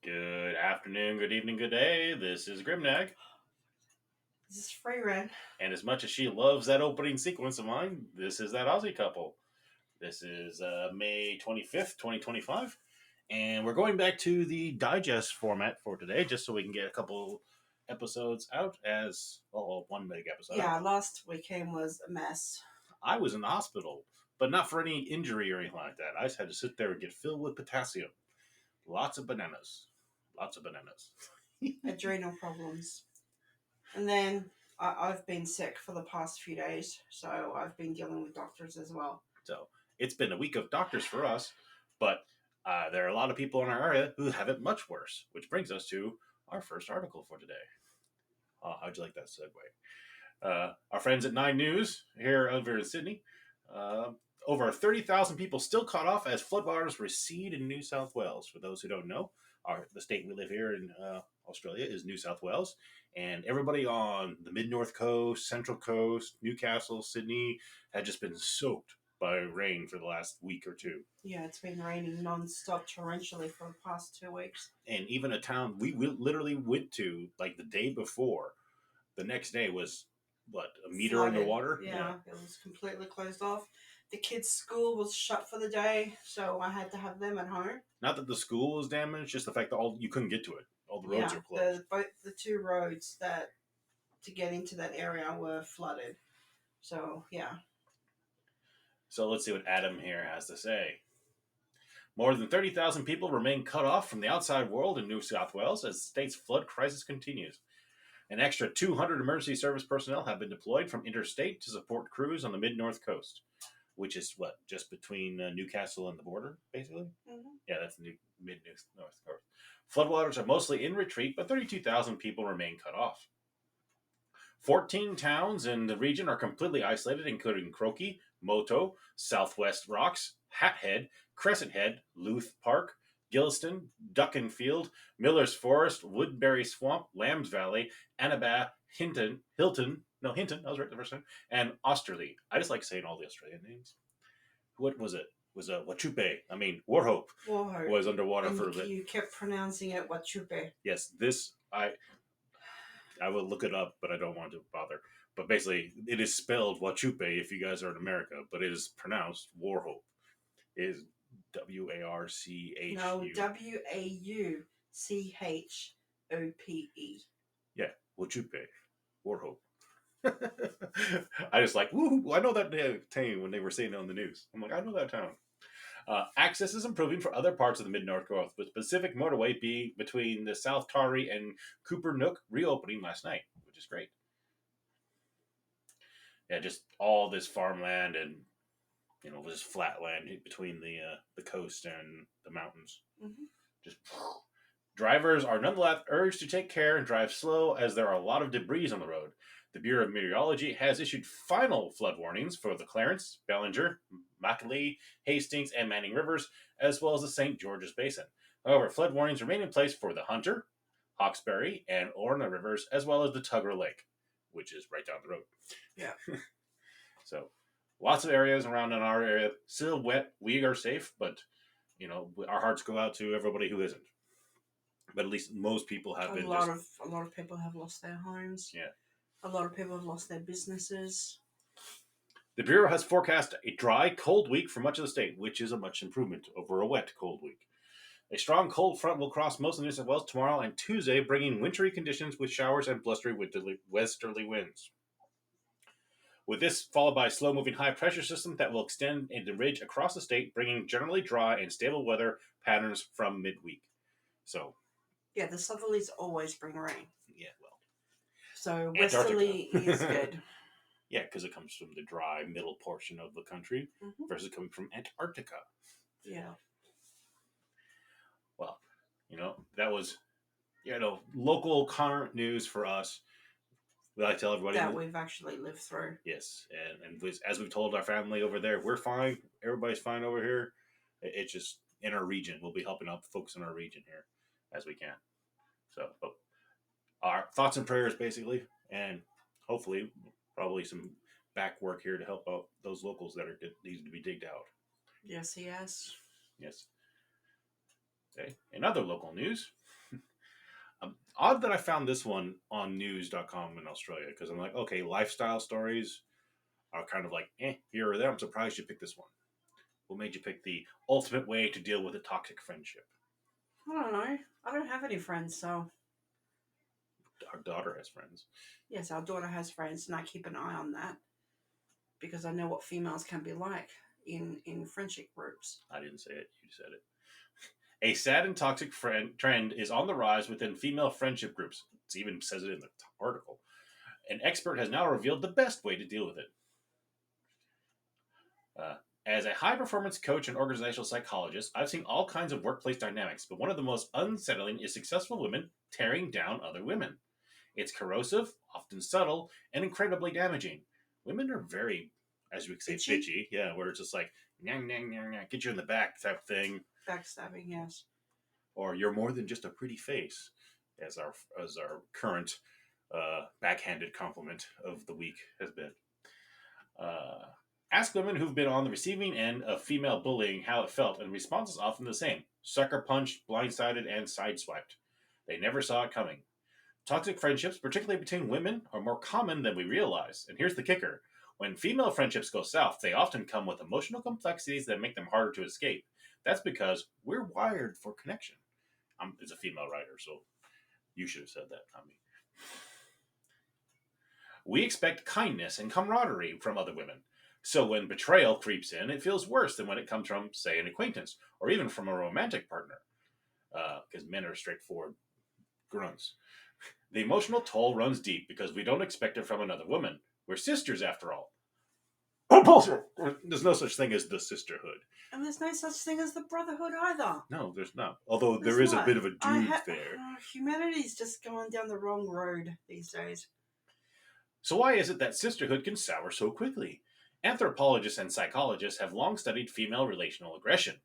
Good afternoon, good evening, good day. This is Grimnag. This is Frieren. And as much as she loves that opening sequence of mine, this is that Aussie couple. This is May 25th, 2025. And we're going back to the digest format for today, just so we can get a couple episodes out as, well, one big episode. Yeah, last weekend was a mess. I was in the hospital, but not for any injury or anything like that. I just had to sit there and get filled with potassium. Lots of bananas. Lots of bananas. Adrenal problems. And then I've been sick for the past few days, so I've been dealing with doctors as well. So it's been a week of doctors for us, but there are a lot of people in our area who have it much worse, which brings us to our first article for today. How'd you like that segue? Our friends at 9 News here over in Sydney. Over 30,000 people still caught off as floodwaters recede in New South Wales. For those who don't know, the state we live here in Australia is New South Wales. And everybody on the mid-north coast, central coast, Newcastle, Sydney had just been soaked by rain for the last week or two. Yeah, it's been raining non-stop torrentially for the past 2 weeks. And even a town we literally went to like the day before, the next day was, what, a meter Flooded. underwater? Yeah, it was completely closed off. The kids' school was shut for the day, so I had to have them at home. Not that the school was damaged, just the fact that you couldn't get to it. All the roads are closed. Both the two roads that to get into that area were flooded. So yeah. So let's see what Adam here has to say. More than 30,000 people remain cut off from the outside world in New South Wales as the state's flood crisis continues. An extra 200 emergency service personnel have been deployed from interstate to support crews on the mid-north coast, which is what, just between Newcastle and the border, basically? Mm-hmm. Yeah, that's the mid-north coast. Floodwaters are mostly in retreat, but 32,000 people remain cut off. 14 towns in the region are completely isolated, including Croaky, Moto, Southwest Rocks, Hathead, Crescent Head, Luth Park, Gilliston, Duckenfield, Miller's Forest, Woodbury Swamp, Lambs Valley, Annabah, Hinton, I was right the first time, and Austerley. I just like saying all the Australian names. What was it? Was Warhope was underwater and for a bit. You kept pronouncing it Wachupe. Yes, I will look it up, but I don't want to bother. But basically, it is spelled Wachupe if you guys are in America, but it is pronounced Warhope. It is Warche. No, Wauchope. Yeah, Wachupe. Warhope. I just like, woo, I know that town when they were saying it on the news. I'm like, I know that town. Access is improving for other parts of the mid-north coast, with Pacific Motorway being between the South Taree and Cooper Nook reopening last night, which is great. Yeah, just all this farmland and this flat land between the coast and the mountains. Mm-hmm. Just drivers are nonetheless urged to take care and drive slow, as there are a lot of debris on the road. The Bureau of Meteorology has issued final flood warnings for the Clarence, Bellinger, Mackley, Hastings, and Manning Rivers, as well as the St. George's Basin. However, flood warnings remain in place for the Hunter, Hawkesbury, and Orna Rivers, as well as the Tugger Lake, which is right down the road. Yeah. So, lots of areas around in our area still wet. We are safe, but our hearts go out to everybody who isn't. But at least most people have been. A lot of people have lost their homes. Yeah. A lot of people have lost their businesses. The Bureau has forecast a dry, cold week for much of the state, which is a much improvement over a wet, cold week. A strong cold front will cross most of New South Wales tomorrow and Tuesday, bringing wintry conditions with showers and blustery westerly winds. With this followed by a slow-moving high-pressure system that will extend a ridge across the state, bringing generally dry and stable weather patterns from midweek. So, yeah, the southerlies always bring rain. Yeah, well. So westerly is good. Yeah, because it comes from the dry middle portion of the country versus coming from Antarctica. Yeah. Well, that was, local current news for us. We like to tell everybody that we've actually lived through. Yes, and as we've told our family over there, we're fine. Everybody's fine over here. It's just in our region. We'll be helping out the folks in our region here as we can. So, our thoughts and prayers, basically, and hopefully, probably some back work here to help out those locals that need to be digged out. Yes, he has. Yes. Okay. In other local news, Odd that I found this one on news.com in Australia because I'm like, okay, lifestyle stories are kind of like, here or there. I'm surprised you picked this one. What made you pick the ultimate way to deal with a toxic friendship? I don't know. I don't have any friends, so Our daughter has friends. yes, our daughter has friends, and I keep an eye on that because I know what females can be like in friendship groups. I didn't say it. You said it. A sad and toxic trend is on the rise within female friendship groups. It even says it in the article. An expert has now revealed the best way to deal with it. Uh, as a high performance coach and organizational psychologist, I've seen all kinds of workplace dynamics, but one of the most unsettling is successful women tearing down other women. It's corrosive, often subtle, and incredibly damaging. Women are very, as we say, Bitchy? bitchy. Yeah, where it's just like, nyang, nyang, nyang, nyang, get you in the back type thing. Backstabbing, yes. Or you're more than just a pretty face, as our current backhanded compliment of the week has been. Uh, Ask women who've been on the receiving end of female bullying how it felt, and the response is often the same: sucker punched, blindsided, and sideswiped. They never saw it coming. Toxic friendships, particularly between women, are more common than we realize. And here's the kicker: when female friendships go south, they often come with emotional complexities that make them harder to escape. That's because we're wired for connection. It's a female writer, so you should have said that, not me. We expect kindness and camaraderie from other women. So when betrayal creeps in, it feels worse than when it comes from, say, an acquaintance or even from a romantic partner, because men are straightforward grunts. The emotional toll runs deep because we don't expect it from another woman. We're sisters, after all. Oh, bullshit! There's no such thing as the sisterhood. And there's no such thing as the brotherhood either. No, there's not. Although There's there is a not. bit of a dude there. Humanity's just going down the wrong road these days. So why is it that sisterhood can sour so quickly? Anthropologists and psychologists have long studied female relational aggression,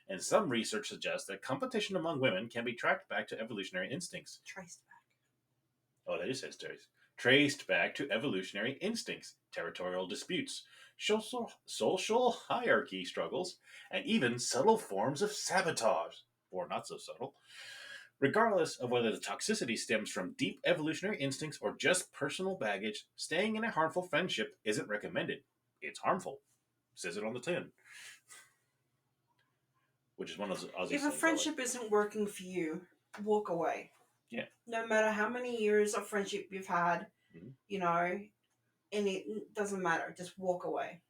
and some research suggests that competition among women can be tracked back to evolutionary instincts. Traced back. Oh, that is histories. Traced back to evolutionary instincts, territorial disputes, social hierarchy struggles, and even subtle forms of sabotage, or not so subtle. Regardless of whether the toxicity stems from deep evolutionary instincts or just personal baggage, staying in a harmful friendship isn't recommended. It's harmful. Says it on the tin. Which is one of those Aussie If a sayings. friendship isn't working for you, walk away. Yeah. No matter how many years of friendship you've had, and it doesn't matter. Just walk away.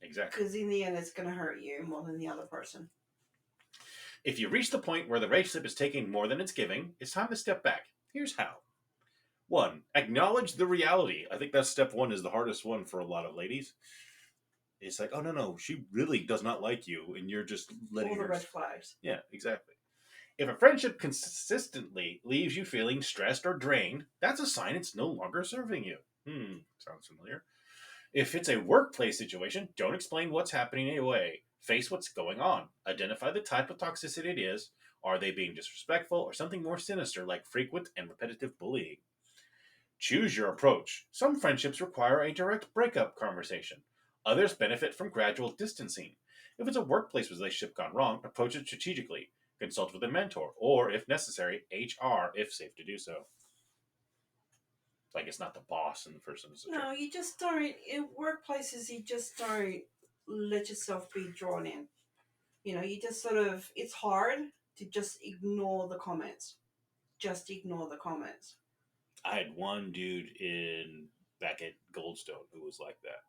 Exactly. Because in the end, it's going to hurt you more than the other person. If you reach the point where the relationship is taking more than it's giving, it's time to step back. Here's how. 1. Acknowledge the reality. I think that's step 1 is the hardest one for a lot of ladies. It's like, oh, no, she really does not like you, and you're just letting all the her... red flags. Yeah, exactly. If a friendship consistently leaves you feeling stressed or drained, that's a sign it's no longer serving you. Sounds familiar. If it's a workplace situation, don't explain what's happening away. Face what's going on. Identify the type of toxicity it is. Are they being disrespectful or something more sinister like frequent and repetitive bullying? Choose your approach. Some friendships require a direct breakup conversation. Others benefit from gradual distancing. If it's a workplace relationship gone wrong, approach it strategically. Consult with a mentor, or if necessary, HR if safe to do so. Like it's not the boss and the person is No, you just don't. In workplaces, you just don't let yourself be drawn in. You just sort of. It's hard to just ignore the comments. Just ignore the comments. I had one dude back at Goldstone who was like that,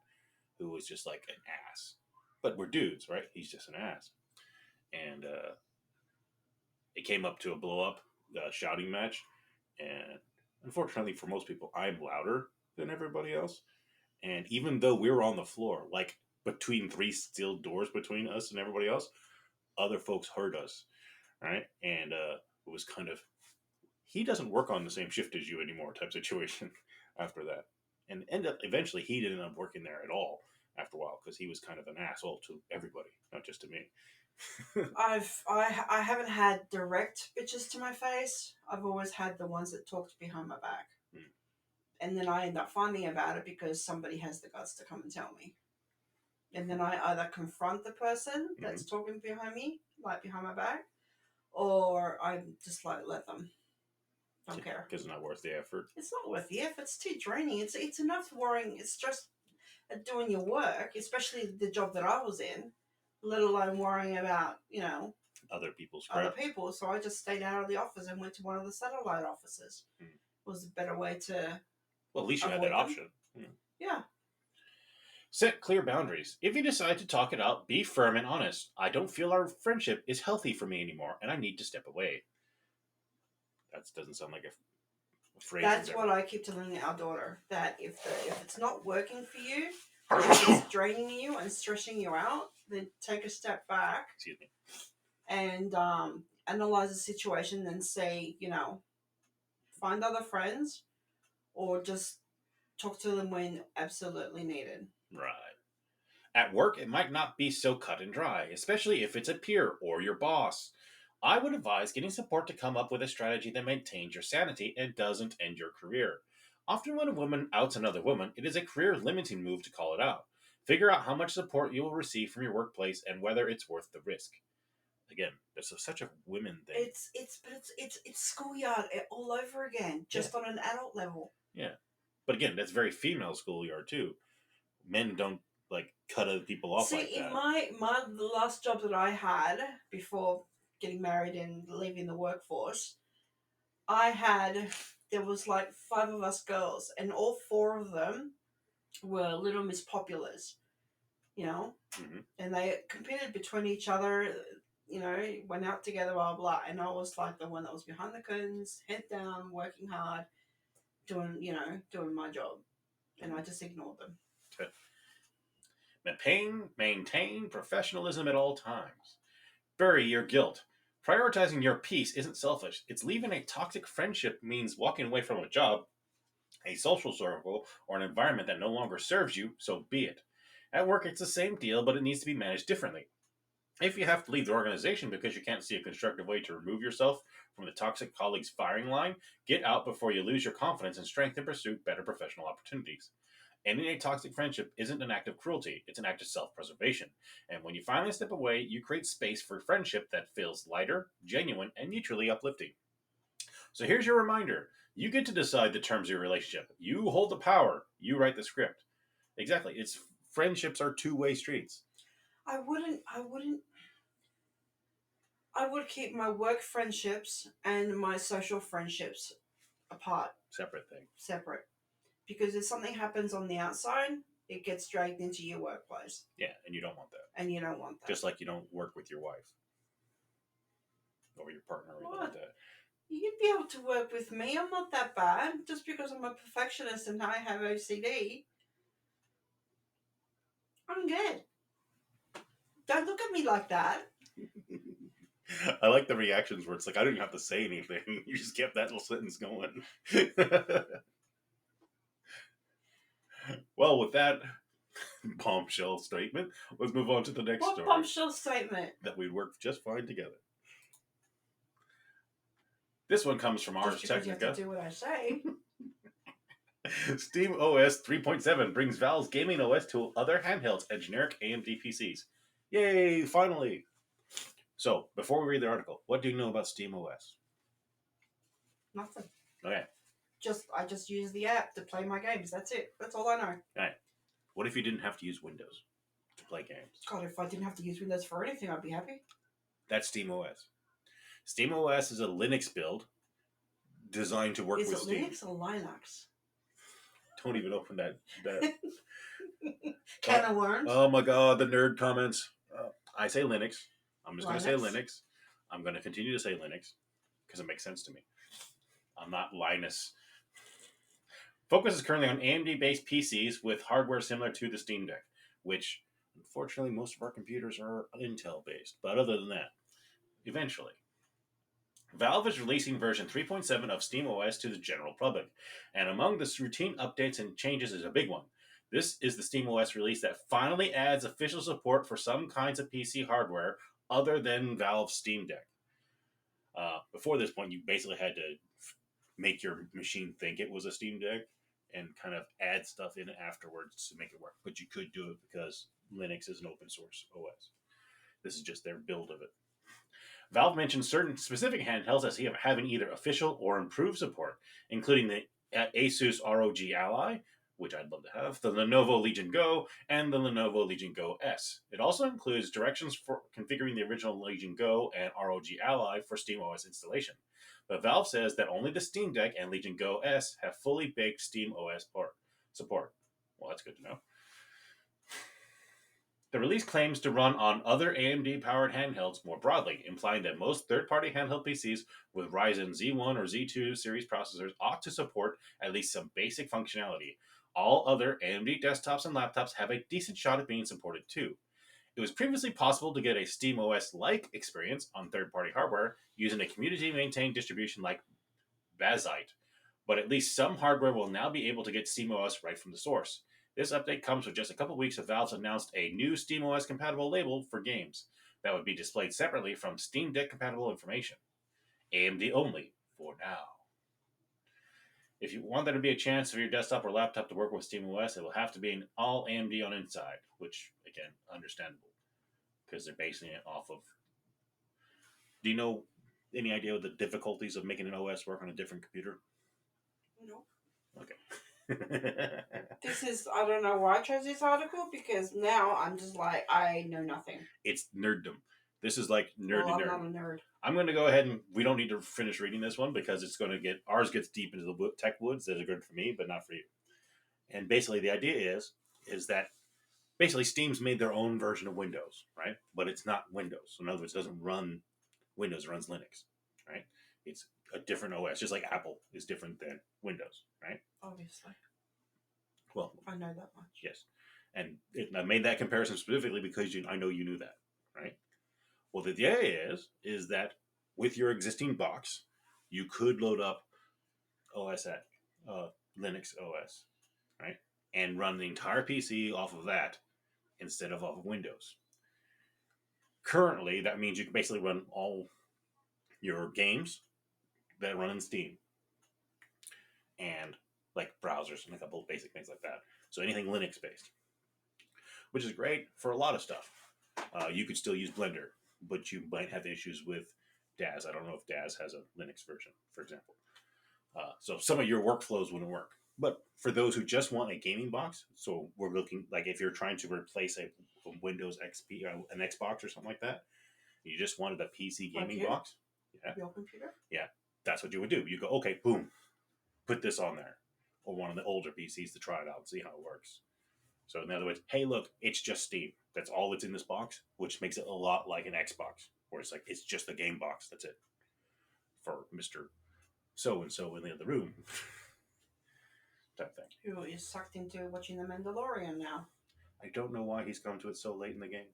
who was just like an ass. But we're dudes, right? He's just an ass. And it came up to a blow up shouting match. And unfortunately for most people, I'm louder than everybody else. And even though we were on the floor, like between 3 steel doors between us and everybody else, other folks heard us, right? And it was kind of, he doesn't work on the same shift as you anymore type situation after that. And eventually he didn't end up working there at all after a while because he was kind of an asshole to everybody, not just to me. I haven't had direct bitches to my face. I've always had the ones that talked behind my back. And then I end up finding about it because somebody has the guts to come and tell me. And then I either confront the person that's talking behind me, like behind my back, or I just let them. Don't care. Because it's not worth the effort. It's not worth the effort. It's too draining. It's enough worrying. It's just doing your work, especially the job that I was in, let alone worrying about, Other people's other crap. people. So I just stayed out of the office and went to one of the satellite offices. Hmm. It was a better way to Well, at least you had avoid that them. option. Yeah. Set clear boundaries. If you decide to talk it out, be firm and honest. I don't feel our friendship is healthy for me anymore, and I need to step away. That doesn't sound like a phrase. That's what I keep telling our daughter. That if it's not working for you, if it's draining you and stressing you out, then take a step back. Excuse me. And analyze the situation and say, find other friends or just talk to them when absolutely needed. Right. At work, it might not be so cut and dry, especially if it's a peer or your boss. I would advise getting support to come up with a strategy that maintains your sanity and doesn't end your career. Often, when a woman outs another woman, it is a career limiting move to call it out. Figure out how much support you will receive from your workplace and whether it's worth the risk. Again, this is such a women thing. It's schoolyard all over again, just on an adult level. Yeah, but again, that's very female schoolyard too. Men don't like cut other people off like that. See, in my the last job that I had before getting married and leaving the workforce, there was like 5 of us girls, and all 4 of them were Little Miss Populars, Mm-hmm. and they competed between each other. Went out together, blah blah. And I was like the one that was behind the curtains, head down, working hard, doing my job, and I just ignored them. Maintain professionalism at all times. Bury your guilt. Prioritizing your peace isn't selfish. It's leaving a toxic friendship means walking away from a job, a social circle, or an environment that no longer serves you, so be it. At work, it's the same deal, but it needs to be managed differently. If you have to leave the organization because you can't see a constructive way to remove yourself from the toxic colleague's firing line, get out before you lose your confidence and strength and pursue better professional opportunities. Ending a toxic friendship isn't an act of cruelty, it's an act of self preservation. And when you finally step away, you create space for friendship that feels lighter, genuine, and mutually uplifting. So here's your reminder you get to decide the terms of your relationship. You hold the power, you write the script. Exactly. It's friendships are two-way streets. I would keep my work friendships and my social friendships apart. Separate. Because if something happens on the outside, it gets dragged into your workplace. Yeah, and you don't want that. Just like you don't work with your wife. Or your partner or anything like that. You'd be able to work with me. I'm not that bad. Just because I'm a perfectionist and I have OCD. I'm good. Don't look at me like that. I like the reactions where it's like, I don't even have to say anything. You just kept that little sentence going. Well, with that bombshell statement, let's move on to the next story. What bombshell statement? That we'd work just fine together. This one comes from Ars Technica. You have to do what I say. Steam OS 3.7 brings Valve's gaming OS to other handhelds and generic AMD PCs. Yay, finally! So, before we read the article, what do you know about Steam OS? Nothing. Okay. I just use the app to play my games. That's it. That's all I know. Alright. What if you didn't have to use Windows to play games? God, if I didn't have to use Windows for anything, I'd be happy. That's Steam OS. Steam OS is a Linux build designed to work with Steam. Is it Linux or Linux? Don't even open that Can of worms. Oh my god, the nerd comments. I say Linux. I'm just going to say Linux. I'm going to continue to say Linux because it makes sense to me. I'm not Linus. Focus is currently on AMD-based PCs with hardware similar to the Steam Deck, which, unfortunately, most of our computers are Intel-based. But other than that, eventually. Valve is releasing version 3.7 of SteamOS to the general public, and among the routine updates and changes is a big one. This is the SteamOS release that finally adds official support for some kinds of PC hardware other than Valve's Steam Deck. Before this point, you basically had to make your machine think it was a Steam Deck and kind of add stuff in it afterwards to make it work. But you could do it because Linux is an open source OS. This is just their build of it. Valve mentioned certain specific handhelds as having either official or improved support, including the Asus ROG Ally, which I'd love to have, the Lenovo Legion Go, and the Lenovo Legion Go S. It also includes directions for configuring the original Legion Go and ROG Ally for SteamOS installation. But Valve says that only the Steam Deck and Legion Go S have fully baked SteamOS support. Well, that's good to know. The release claims to run on other AMD-powered handhelds more broadly, implying that most third-party handheld PCs with Ryzen Z1 or Z2 series processors ought to support at least some basic functionality. All other AMD desktops and laptops have a decent shot at being supported too. It was previously possible to get a SteamOS-like experience on third-party hardware using a community-maintained distribution like Bazite, but at least some hardware will now be able to get SteamOS right from the source. This update comes with just a couple weeks of Valve's announced a new SteamOS compatible label for games that would be displayed separately from Steam Deck compatible information. AMD only for now. If you want there to be a chance for your desktop or laptop to work with SteamOS, it will have to be an all AMD on inside, which, again, understandable, because they're basing it off of... Do you know any idea of the difficulties of making an OS work on a different computer? No. Okay. I don't know why I chose this article, because now I'm just like, I know nothing. It's nerddom. This is like nerd well, to nerd. I'm not a nerd. I'm going to go ahead and we don't need to finish reading this one because it's going to ours gets deep into the tech woods that are good for me, but not for you. And basically the idea is that basically Steam's made their own version of Windows, right? But it's not Windows. So in other words, it doesn't run Windows, it runs Linux, right? It's a different OS, just like Apple is different than Windows, right? Obviously. Well, I know that much. Yes. And I made that comparison specifically because I know you knew that, right? Well, the idea is that with your existing box, you could load up OS at Linux OS, right? And run the entire PC off of that instead of off of Windows. Currently, that means you can basically run all your games that run in Steam and like browsers and a couple of basic things like that. So anything Linux based, which is great for a lot of stuff. You could still use Blender, but you might have issues with Daz. I don't know if Daz has a Linux version, for example. So some of your workflows wouldn't work. But for those who just want a gaming box, so we're looking like if you're trying to replace a Windows XP, an Xbox or something like that, you just wanted a PC gaming box. Yeah. Your computer? Yeah. That's what you would do. You go, okay, boom, put this on there. Or one of the older PCs to try it out and see how it works. So in other words, hey, look, it's just Steam. That's all that's in this box, which makes it a lot like an Xbox, where it's like it's just the game box. That's it for Mr. So-and-so in the other room. Type thing. Who is sucked into watching The Mandalorian now. I don't know why he's come to it so late in the game.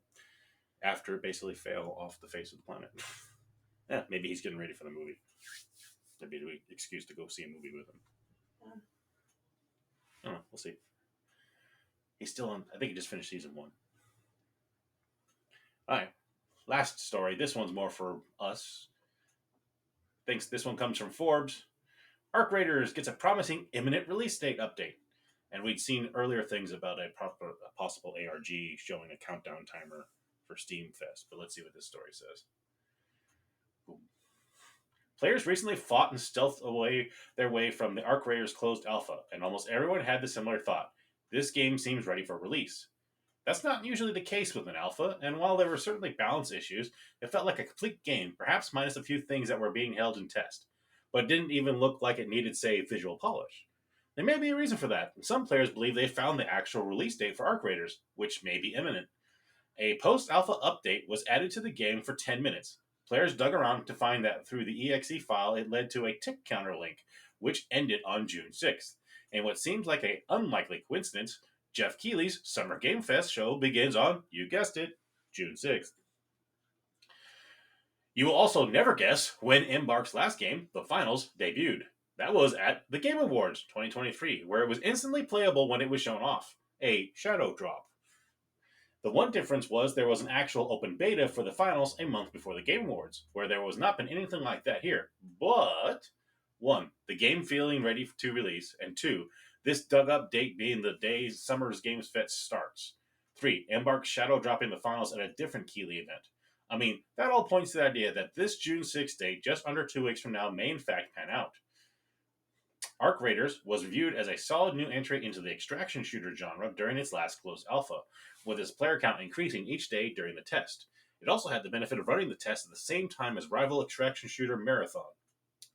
After it basically fell off the face of the planet. Yeah, maybe he's getting ready for the movie. That'd be an excuse to go see a movie with him. Yeah. I don't know. We'll see. He's still on. I think he just finished season 1. All right. Last story. This one's more for us. Thinks this one comes from Forbes. Arc Raiders gets a promising imminent release date update. And we'd seen earlier things about a possible ARG showing a countdown timer for Steam Fest. But let's see what this story says. Boom. Players recently fought and stealthed their way from the Arc Raiders closed alpha, and almost everyone had the similar thought. This game seems ready for release. That's not usually the case with an alpha, and while there were certainly balance issues, it felt like a complete game, perhaps minus a few things that were being held in test. But it didn't even look like it needed, say, visual polish. There may be a reason for that. Some players believe they found the actual release date for Arc Raiders, which may be imminent. A post-alpha update was added to the game for 10 minutes. Players dug around to find that through the exe file, it led to a tick counter link, which ended on June 6th. And what seems like an unlikely coincidence, Jeff Keighley's Summer Game Fest show begins on, you guessed it, June 6th. You will also never guess when Embark's last game, the finals, debuted. That was at the Game Awards 2023, where it was instantly playable when it was shown off. A shadow drop. The one difference was there was an actual open beta for the finals a month before the Game Awards, where there was not been anything like that here. But, 1, the game feeling ready to release, and 2, this dug up date being the day Summer's Games Fest starts. 3, Embark shadow dropping the finals at a different Keighley event. I mean, that all points to the idea that this June 6th date, just under 2 weeks from now, may in fact pan out. Arc Raiders was viewed as a solid new entry into the extraction shooter genre during its last closed alpha, with its player count increasing each day during the test. It also had the benefit of running the test at the same time as rival extraction shooter Marathon,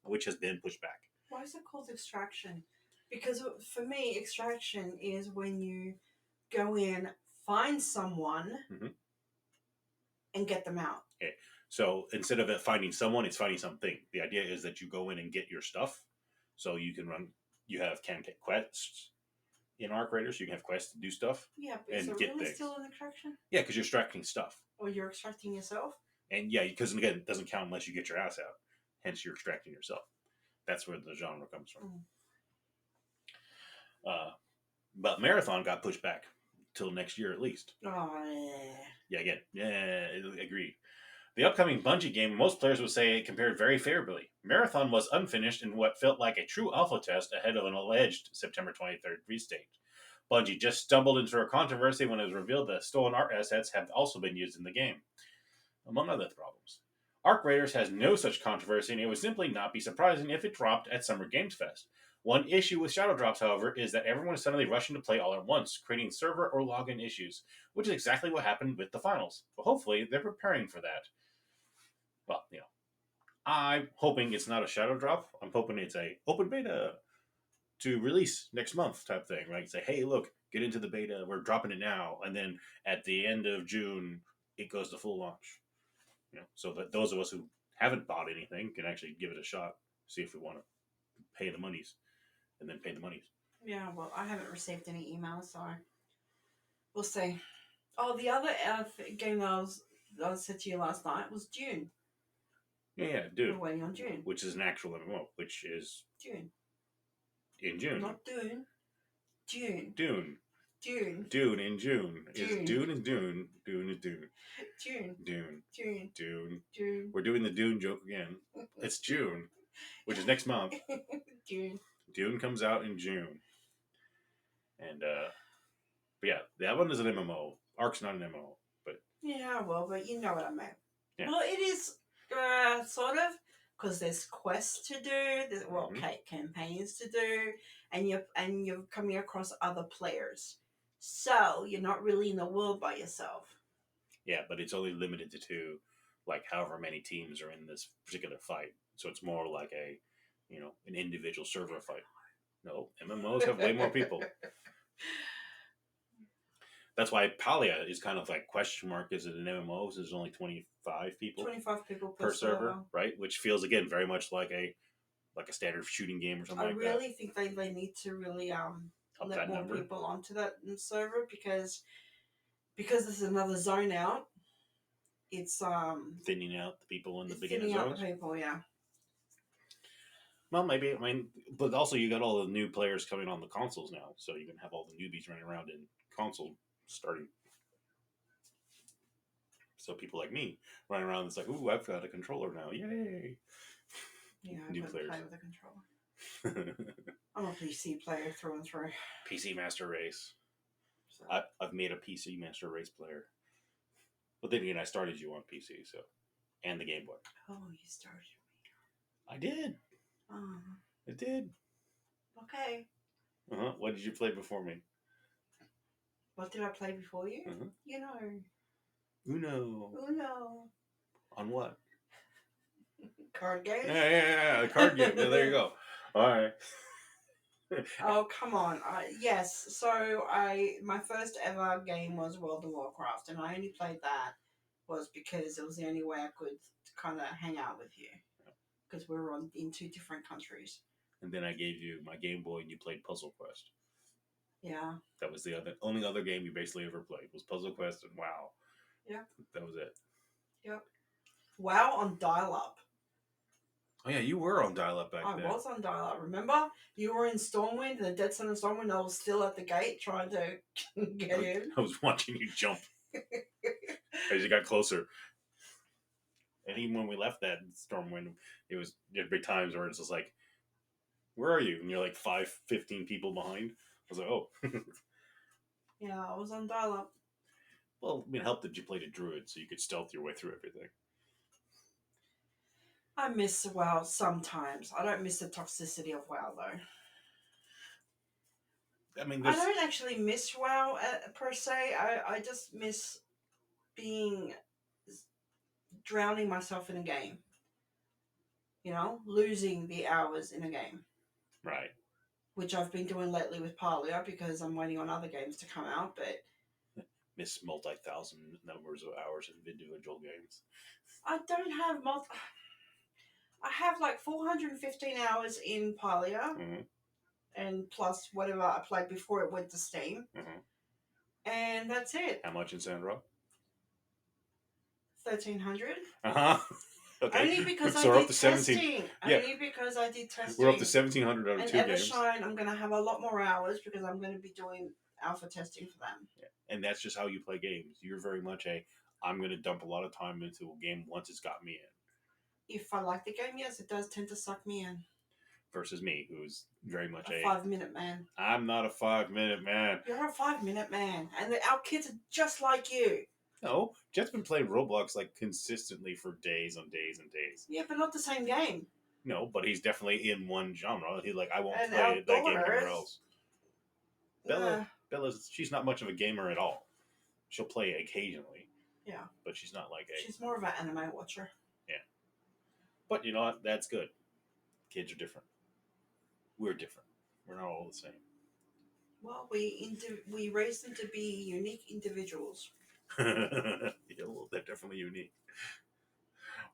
which has been pushed back. Why is it called extraction? Because for me, extraction is when you go in, find someone, and get them out. Okay. So instead of it finding someone, it's finding something. The idea is that you go in and get your stuff, so you can run. You have quests in Arc Raiders. You can have quests to do stuff. Yeah, but and is it get really things. still an extraction? Yeah, because you're extracting stuff. Or you're extracting yourself? And yeah, because again, it doesn't count unless you get your ass out. Hence, you're extracting yourself. That's where the genre comes from. But Marathon got pushed back till next year at least. Oh, yeah. Yeah, again, agreed. The upcoming Bungie game, most players would say it compared very favorably. Marathon was unfinished in what felt like a true alpha test ahead of an alleged September 23rd release date. Bungie just stumbled into a controversy when it was revealed that stolen art assets have also been used in the game, among other problems. Arc Raiders has no such controversy, and it would simply not be surprising if it dropped at Summer Games Fest. One issue with Shadow Drops, however, is that everyone is suddenly rushing to play all at once, creating server or login issues, which is exactly what happened with the finals. But hopefully, they're preparing for that. Well, I'm hoping it's not a Shadow Drop. I'm hoping it's a open beta to release next month type thing, right? Say, hey, look, get into the beta. We're dropping it now, and then at the end of June, it goes to full launch. So that those of us who haven't bought anything can actually give it a shot, see if we want to pay the monies, and then pay the monies. Yeah, well, I haven't received any emails, so we'll see. Oh, the other game that I said to you last night was Dune. Yeah, Dune. We're waiting on Dune. Which is an actual MMO, which is Dune. In June. Not Dune. Dune. Dune. Dune. Dune in June. Dune. Is Dune is Dune. Dune is Dune. Dune. Dune. Dune. Dune. Dune. We're doing the Dune joke again. It's June, which is next month. Dune. Dune comes out in June. And, but yeah, that one is an MMO. Ark's not an MMO, but. Yeah, well, but you know what I meant. Yeah. Well, it is sort of, because there's quests to do, there's campaigns to do, and you're coming across other players. So you're not really in the world by yourself. Yeah, but it's only limited to two, like however many teams are in this particular fight. So it's more like a, an individual server fight. No, MMOs have way more people. That's why Palia is kind of like question mark. Is it an MMO? There's only 25 people. 25 people per server, right? Which feels again very much like a standard shooting game or something like that. I really think they need to really let more people onto that server because there's another zone out. It's thinning out the people in the beginning thinning zones. Out the people, yeah. Well, maybe. I mean, but also you got all the new players coming on the consoles now, so you can have all the newbies running around in console starting. So people like me running around, it's like, ooh, I've got a controller now, yay! Yeah, new I players. Play with a controller. I'm a PC player through and through. PC Master Race. So. I've made a PC Master Race player. But then again, I started you on PC, so and the Game Boy. Oh, you started me. I did. I did. Okay. What did you play before me? What did I play before you? Uno. On what? Card game? Yeah, the card game. Yeah, there you go. All right. Oh, come on. Yes, so my first ever game was World of Warcraft, and I only played that was because it was the only way I could kind of hang out with you, because we were in two different countries. And then I gave you my Game Boy, and you played Puzzle Quest. Yeah. That was the only other game you basically ever played was Puzzle Quest, and WoW. Yeah. That was it. Yep. WoW on dial-up. Oh yeah, you were on dial-up back then. I was on dial-up. Remember? You were in Stormwind, the Dead Sun of Stormwind. I was still at the gate trying to get in. I was watching you jump as you got closer. And even when we left that Stormwind, there'd be times where it's just like, where are you? And you're like 15 people behind. I was like, oh. Yeah, I was on dial-up. Well, I mean, it helped that you played a druid, so you could stealth your way through everything. I miss WoW sometimes. I don't miss the toxicity of WoW though. I mean, I there's don't actually miss WoW per se. I just miss being drowning myself in a game. You know, losing the hours in a game, right. which I've been doing lately with Parlia because I'm waiting on other games to come out. But Miss multi-thousand numbers of hours in individual games. I don't have I have like 415 hours in Parlia, Mm-hmm. and plus whatever I played before it went to Steam, Mm-hmm. and that's it. How much in Sandro? 1,300. Uh-huh. Okay. Only because I So we're up did to 17. testing. Yeah. Only because I did testing. We're up to 1,700 out of And 2 games. Evershine, I'm going to have a lot more hours because I'm going to be doing alpha testing for them. Yeah. And that's just how you play games. You're very much I'm going to dump a lot of time into a game once it's got me in. If I like the game, yes, it does tend to suck me in. Versus me, who's very much a 5-minute man. I'm not a 5-minute man. You're a 5-minute man. And our kids are just like you. No, Jet's been playing Roblox like consistently for days on days and days. Yeah, but not the same game. No, but he's definitely in one genre. He I won't And play that game anywhere else. Bella, Bella's she's not much of a gamer at all. She'll play occasionally. Yeah. But she's not like She's more of an anime watcher. Yeah. But you know what? That's good. Kids are different. We're different. We're not all the same. Well, we raise them to be unique individuals. Yeah, well, they're definitely unique.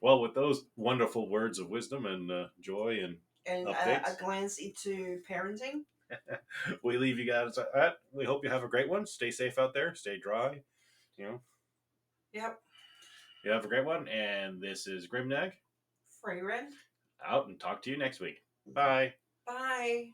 Well, with those wonderful words of wisdom and joy and a glance into parenting, we leave you guys at that. We hope you have a great one. Stay safe out there. Stay dry. You know. Yep. You have a great one. And this is Grimnag. Frieren. Out and talk to you next week. Bye. Bye.